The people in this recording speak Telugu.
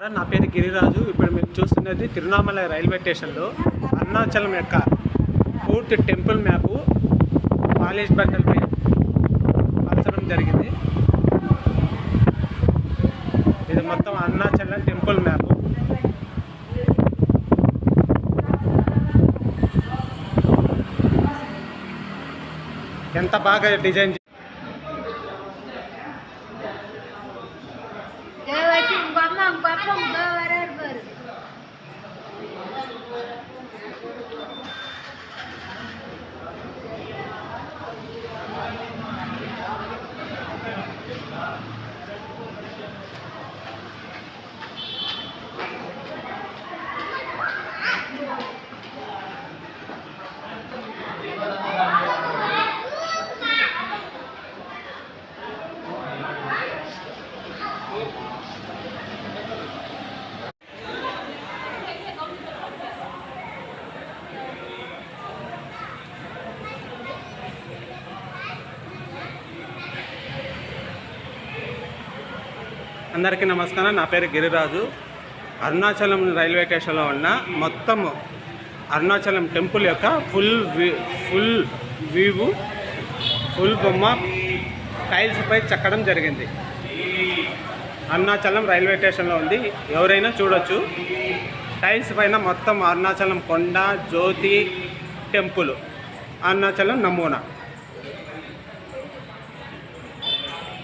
నా పేరు గిరిరాజు. ఇప్పుడు మీరు చూస్తున్నది తిరువణామలై రైల్వే స్టేషన్లో అరుణాచలం యొక్క పూర్తి టెంపుల్ మ్యాపు పాలిష్ బట్టలపై పలచడం జరిగింది. ఇది మొత్తం అరుణాచలం టెంపుల్ మ్యాపు. ఎంత బాగా డిజైన్ అందరికీ నమస్కారం. నా పేరు గిరిరాజు. అరుణాచలం రైల్వే స్టేషన్లో ఉన్న మొత్తం అరుణాచలం టెంపుల్ యొక్క ఫుల్ వ్యూ ఫుల్ బొమ్మ టైల్స్పై చెక్కడం జరిగింది. అరుణాచలం రైల్వే స్టేషన్లో ఉంది, ఎవరైనా చూడొచ్చు. టైల్స్ పైన మొత్తం అరుణాచలం కొండ, జ్యోతి, టెంపుల్, అరుణాచలం నమూనా.